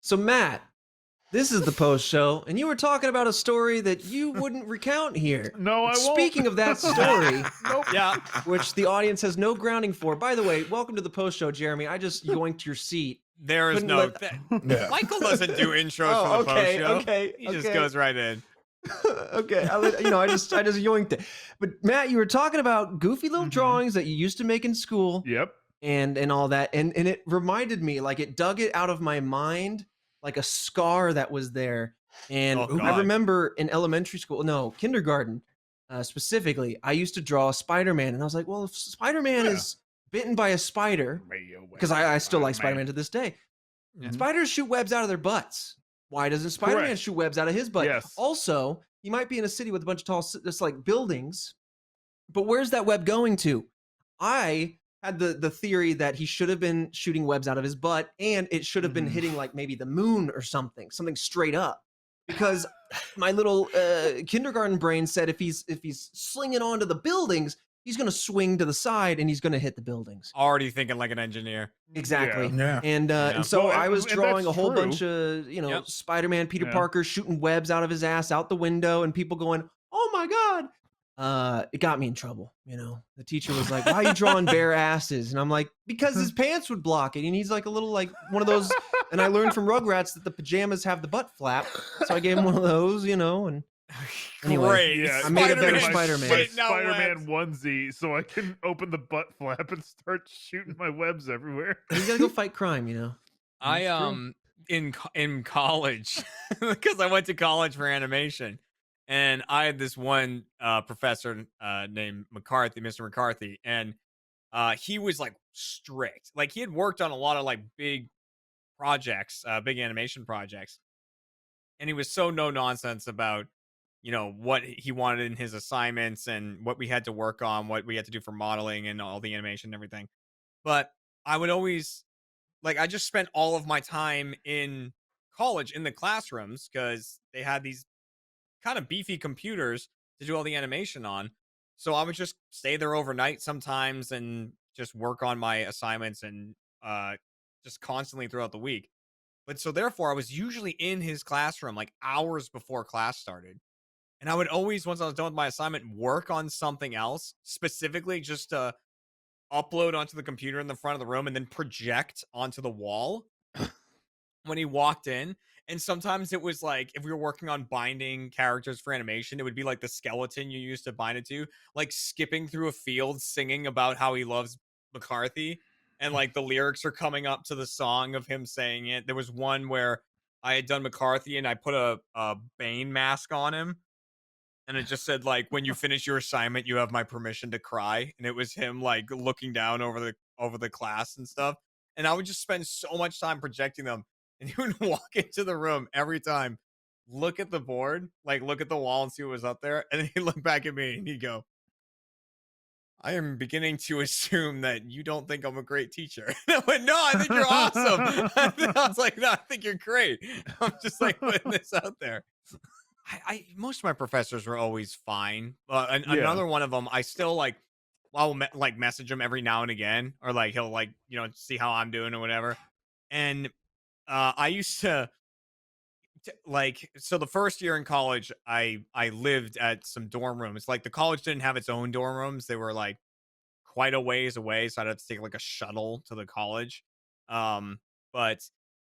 So Matt, this is the post show, and you were talking about a story that you wouldn't recount here. No, I won't. Speaking of that story, Nope. Yeah. which the audience has no grounding for. By the way, welcome to the post show, Jeremy. I just yoinked your seat. There is Couldn't no. let- Yeah. Michael doesn't do intros Oh, for the post okay, show. okay, He just okay. goes right in. Okay, I just yoinked it. But Matt, you were talking about goofy little Mhm. drawings that you used to make in school. Yep. and all that, and it reminded me, like, it dug it out of my mind like a scar that was there. And Oh, I God. remember in elementary school, no, kindergarten, specifically, I used to draw Spider-Man, and I was like, well, if Spider-Man Yeah. is bitten by a spider, because I still like Spider-Man to this day. Yeah. Spiders shoot webs out of their butts. Why doesn't Spider-Man Correct. shoot webs out of his butt? Yes. Also, he might be in a city with a bunch of tall, just like buildings, but where's that web going to? I had the theory that he should have been shooting webs out of his butt, and it should have been Mhm. hitting like maybe the moon or something straight up. Because my little kindergarten brain said if he's slinging onto the buildings, he's gonna swing to the side and he's gonna hit the buildings. Already thinking like an engineer. Exactly. Yeah. And Yeah. and so Well, I was and drawing that's a whole true. bunch of, Yep. Spider-Man, Peter Yeah. Parker shooting webs out of his ass out the window, and people going, "Oh my god!" It got me in trouble. The teacher was like, "Why are you drawing bare asses?" And I'm like, "Because his pants would block it. He needs like a little like one of those." And I learned from Rugrats that the pajamas have the butt flap, so I gave him one of those. And Anyway, Great. Yeah, I made a better Spider-Man Spider-Man. My shitting out Spider-Man webs. onesie, so I can open the butt flap and start shooting my webs everywhere. you gotta go fight crime. I That's true. in college because I went to college for animation, and I had this one professor named McCarthy, Mr. McCarthy, and he was like strict. Like he had worked on a lot of like big projects, big animation projects, and he was so no nonsense about what he wanted in his assignments and what we had to work on, what we had to do for modeling and all the animation and everything. But I would always I just spent all of my time in college in the classrooms because they had these kind of beefy computers to do all the animation on. So I would just stay there overnight sometimes and just work on my assignments and just constantly throughout the week. But so therefore I was usually in his classroom like hours before class started. And I would always, once I was done with my assignment, work on something else specifically just to upload onto the computer in the front of the room and then project onto the wall when he walked in. And sometimes it was like if we were working on binding characters for animation, it would be like the skeleton you used to bind it to, like skipping through a field singing about how he loves McCarthy. And like the lyrics are coming up to the song of him saying it. There was one where I had done McCarthy and I put a Bane mask on him. And it just said like, when you finish your assignment, you have my permission to cry. And it was him like looking down over the class and stuff. And I would just spend so much time projecting them. And he would walk into the room every time, look at the board, like look at the wall and see what was up there. And then he'd look back at me and he'd go, I am beginning to assume that you don't think I'm a great teacher. And I went, no, I think you're awesome. I was like, no, I think you're great. I'm just like putting this out there. I most of my professors were always fine. Yeah. Another one of them, I still like, I'll message him every now and again, or like he'll like see how I'm doing or whatever. And I used to like, so the first year in college, I lived at some dorm rooms. Like the college didn't have its own dorm rooms; they were like quite a ways away, so I'd have to take like a shuttle to the college. But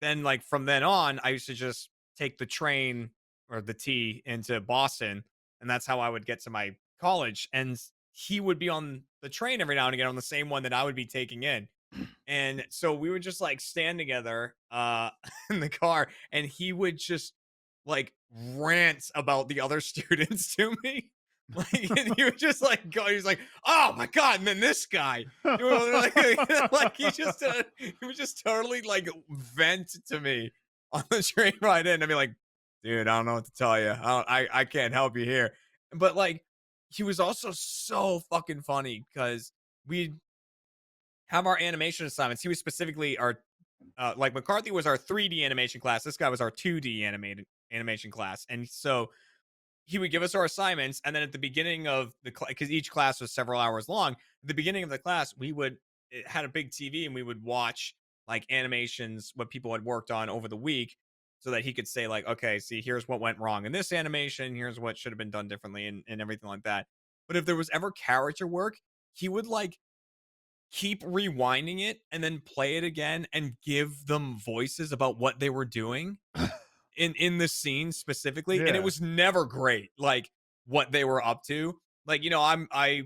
then like from then on, I used to just take the train or the T into Boston, and that's how I would get to my college. And he would be on the train every now and again on the same one that I would be taking in. And so we would just like stand together in the car, and he would just like rant about the other students to me. Like, and he would just like go, he was like, oh my god, and then this guy. Like he would just totally like vent to me on the train ride in. I'd be like, dude, I don't know what to tell you. I can't help you here. But like he was also so fucking funny because we'd have our animation assignments. He was specifically our like McCarthy was our 3D animation class. This guy was our 2D animated animation class. And so he would give us our assignments, and then at the beginning of the class, because each class was several hours long, at the beginning of the class, it had a big TV, and we would watch like animations, what people had worked on over the week, so that he could say like, okay, see, here's what went wrong in this animation, here's what should have been done differently, and everything like that. But if there was ever character work, he would like keep rewinding it and then play it again and give them voices about what they were doing in the scene specifically, and it Yeah. was never great, like what they were up to. Like, I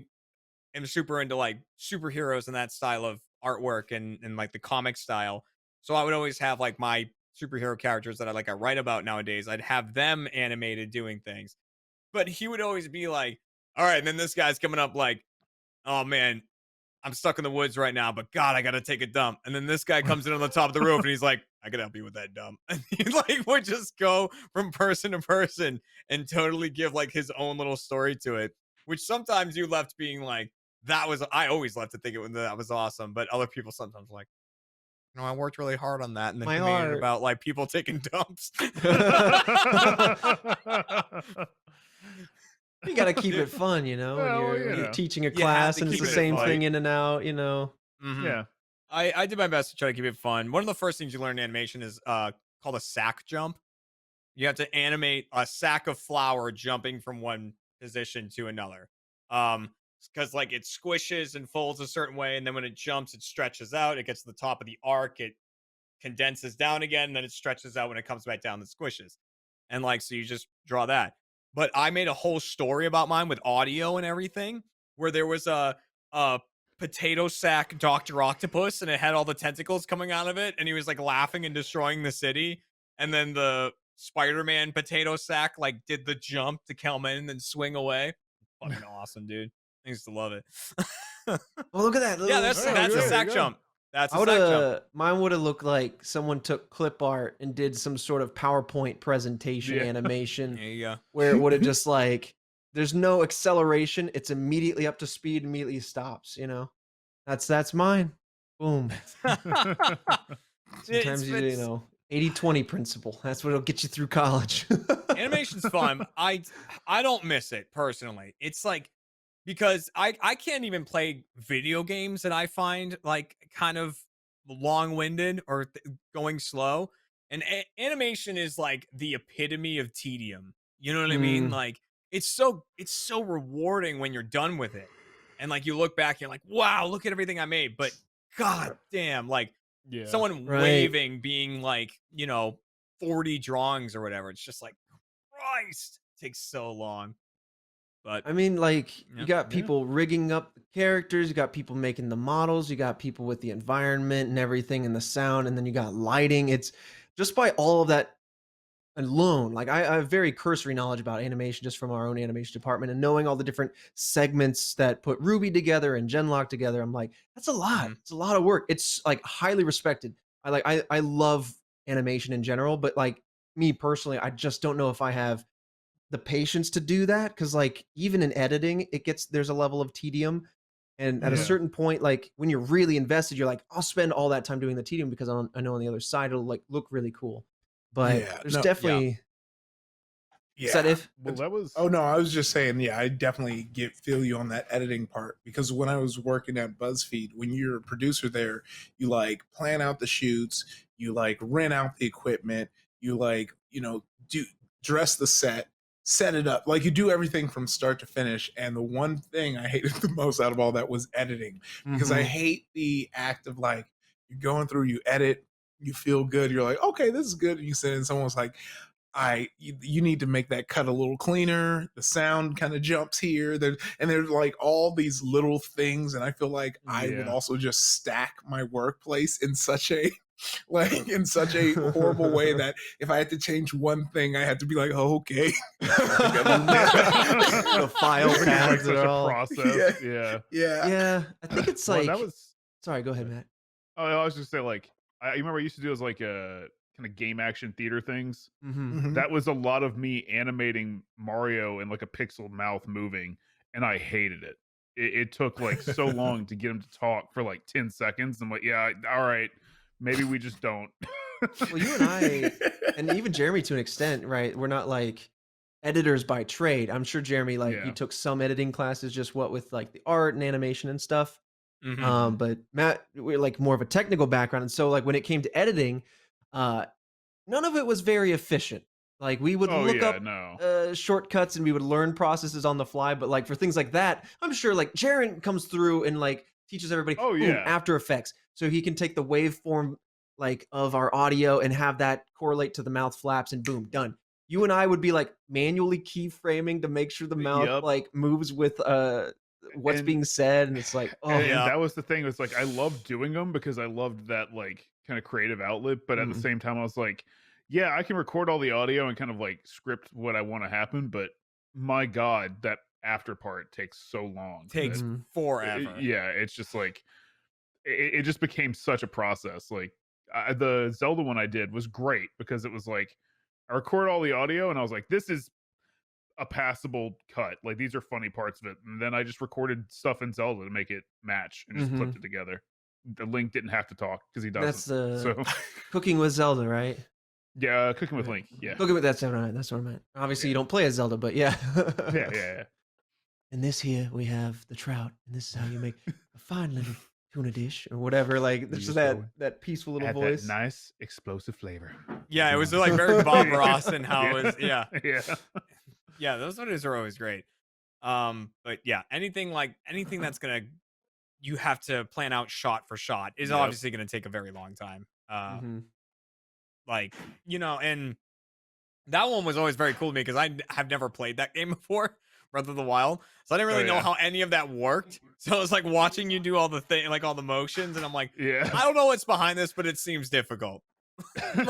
am super into like superheroes and that style of artwork and like the comic style. So I would always have like my superhero characters that I write about nowadays. I'd have them animated doing things. But he would always be like, all right, and then this guy's coming up like, oh man, I'm stuck in the woods right now, but God, I gotta take a dump. And then this guy comes in on the top of the roof and he's like, I can help you with that dump. And he like would just go from person to person and totally give like his own little story to it. Which sometimes you left being like, I always left to think that was awesome. But other people sometimes like, I worked really hard on that. And then My he made it art. about like people taking dumps. You got to keep it fun, when Well, you're teaching a You have class to and it's keep the it same light. thing in and out, Mhm. Yeah. I did my best to try to keep it fun. One of the first things you learn in animation is called a sack jump. You have to animate a sack of flour jumping from one position to another. Because like it squishes and folds a certain way, and then when it jumps, it stretches out. It gets to the top of the arc, it condenses down again, and then it stretches out when it comes back down. It squishes, and like so you just draw that. But I made a whole story about mine with audio and everything, where there was a potato sack Dr. Octopus, and it had all the tentacles coming out of it, and he was like laughing and destroying the city. And then the Spider-Man potato sack like did the jump to come in and then swing away. Fucking awesome, dude. I used to love it. Oh, look at that. Yeah, that's Oh, that's yeah, a there sack you go. jump. That's I a would sack jump. have mine would have looked like someone took clip art and did some sort of PowerPoint presentation Yeah. animation There you go. where it would have just like there's no acceleration, it's immediately up to speed, immediately stops, That's mine. Boom. Sometimes It's- 80-20 principle. That's what'll get you through college. Animation's fun. I don't miss it personally. It's like because I can't even play video games that I find like kind of long-winded or going slow. And animation is like the epitome of tedium. You know what I mean? Mm. Like it's so rewarding when you're done with it. And like you look back, you're like, wow, look at everything I made. But god damn, like Yeah. someone Right. waving being like 40 drawings or whatever, it's just like Christ, it takes so long. But I mean, like, Yeah. you got Yeah. people rigging up the characters, you got people making the models, you got people with the environment and everything and the sound, and then you got lighting. It's just by all of that alone. Like, I have very cursory knowledge about animation just from our own animation department and knowing all the different segments that put Ruby together and Genlock together. I'm like, that's a lot. Mhm. It's a lot of work. It's like highly respected. I love animation in general, but like me personally, I just don't know if I have the patience to do that because like even in editing there's a level of tedium, and at a Yeah. certain point like when you're really invested you're like I'll spend all that time doing the tedium because I know on the other side it'll like look really cool, but Yeah, there's no, definitely Yeah. is that if Well, that was. Oh no, I was just saying, yeah, I definitely feel you on that editing part because when I was working at BuzzFeed, when you're a producer there, you like plan out the shoots, you like rent out the equipment, you like, do dress the set it up. Like you do everything from start to finish. And the one thing I hated the most out of all that was editing because I hate the act of like you're going through, you edit, you feel good, you're like, okay, this is good. And you sit and someone's like, you need to make that cut a little cleaner. The sound kind of jumps here. There's like all these little things, and I feel like I would Yeah. also just stack my workplace in such a horrible way that if I had to change one thing, I had to be like, oh, okay. the file It's like paths such are a all process. Yeah. Yeah. yeah I think it's Well, like that was. sorry go ahead Matt. Oh, I was just say like I remember I used to do those like kind of game action theater things. Mm-hmm. Mhm. That was a lot of me animating Mario and like a pixel mouth moving, and I hated it. It took like so long to get him to talk for like 10 seconds. I'm like, yeah, all right, maybe we just don't. Well, you and I and even Jeremy to an extent, right? We're not like editors by trade. I'm sure Jeremy like he Yeah. took some editing classes just what with like the art and animation and stuff. Mhm. But Matt, we're like more of a technical background, and so like when it came to editing, uh, none of it was very efficient. Like we would Oh look yeah, up no. shortcuts and we would learn processes on the fly. But like for things like that, I'm sure like Jaren comes through and like teaches everybody Oh, boom, yeah. After Effects, so he can take the waveform like of our audio and have that correlate to the mouth flaps and boom, done. You and I would be like manually keyframing to make sure the mouth Yup. like moves with what's And- being said, and it's like oh And Yeah. that was the thing. It was like I loved doing them because I loved that like kind of creative outlet. But at the Mhm. same time, I was like, yeah, I can record all the audio and kind of like script what I want to happen. But my God, that after part takes so long. Takes that- Mhm. forever. yeah, it's just like it just became such a process. Like the Zelda one I did was great because it was like I record all the audio and I was like, this is a passable cut. Like these are funny parts of it. And then I just recorded stuff in Zelda to make it match and just clipped it together. The Link didn't have to talk because he doesn't. That's the So Cooking with Zelda, right? yeah, Cooking with Link. Yeah. Cooking with that's what I meant. Obviously, you don't play as Zelda, but yeah. Yeah. And this here we have the trout, and this is how you make a fine little tuna dish or whatever. Like this is just that go that peaceful little Add voice. that nice explosive flavor. Yeah, it was like very Bob Ross and how it was. Yeah, Yeah. yeah, those videos are always great. But yeah, anything that's gonna you have to plan out shot for shot is Yep. obviously gonna take a very long time. Mhm. Like and that one was always very cool to me because I have never played that game before, Breath of the Wild, so I didn't really know yeah. how any of that worked. So it was like watching you do all the thing, like all the motions, and I'm like, Yeah. I don't know what's behind this, but it seems difficult. And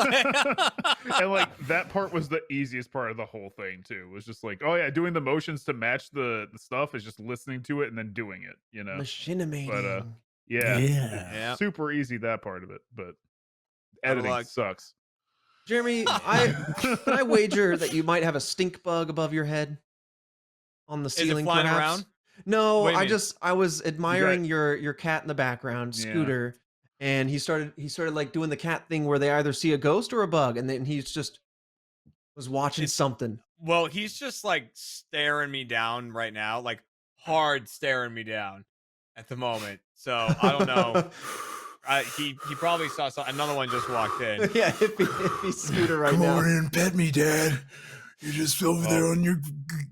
like that part was the easiest part of the whole thing too. It was just like, oh yeah, doing the motions to match the stuff is just listening to it and then doing it, Machinimating. yeah, Yeah. super easy that part of it, but Gotta editing like- sucks. Jeremy, can I wager that you might have a stink bug above your head on the Is ceiling? it flying perhaps? around? No, What do you I mean? I was admiring your cat in the background, Yeah. Scooter, and he started like doing the cat thing where they either see a ghost or a bug, and then he's just was watching It's- something. Well, he's just like staring me down right now, like hard staring me down at the moment. So I don't know. He probably saw another one just walked in. Yeah, if he's Scooter right now. and pet me, Dad. You're just over there on your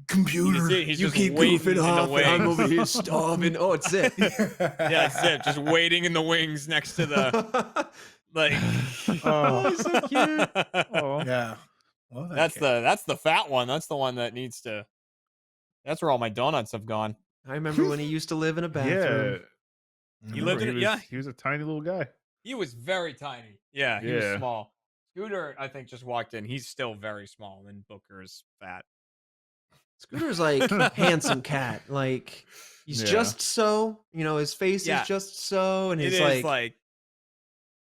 computer. He's just waiting in the wings. here starving. Oh, it's it. Yeah, it's it. Just waiting in the wings next to the like. Oh, he's so cute. Oh, Yeah. Well, That's the fat one. That's the one that needs to. That's where all my donuts have gone. I remember when he used to live in a yeah. bathroom. He lived in it. Yeah, He was a tiny little guy. he was very tiny. Yeah, he was Yeah. small. Scooter, I think, just walked in. He's still very small, and Booker's fat. Scooter's like handsome cat. Like he's Yeah. just so, his face Yeah. is just so, and It he's is like,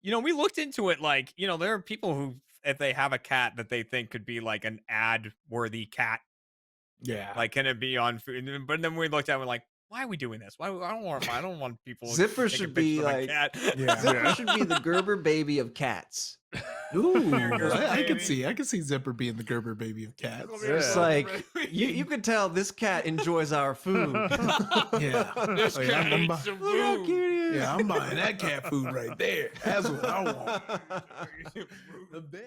we looked into it. Like, there are people who, if they have a cat that they think could be like an ad-worthy cat, Yeah. like, can it be on food? But then we looked at it, we're like, why are we doing this? Why I don't want people. Zipper taking should be pictures of a like- cat. Yeah. Zipper Yeah. should be the Gerber baby of cats. Ooh, Gerber I can baby. see Zipper being the Gerber baby of cats. It's Yeah. like you could tell this cat enjoys our food. Yeah. This Oh, yeah, cat I'm eats bu- some Look how food. cute he is. Yeah, I'm buying that cat food right there. That's what I want. The best.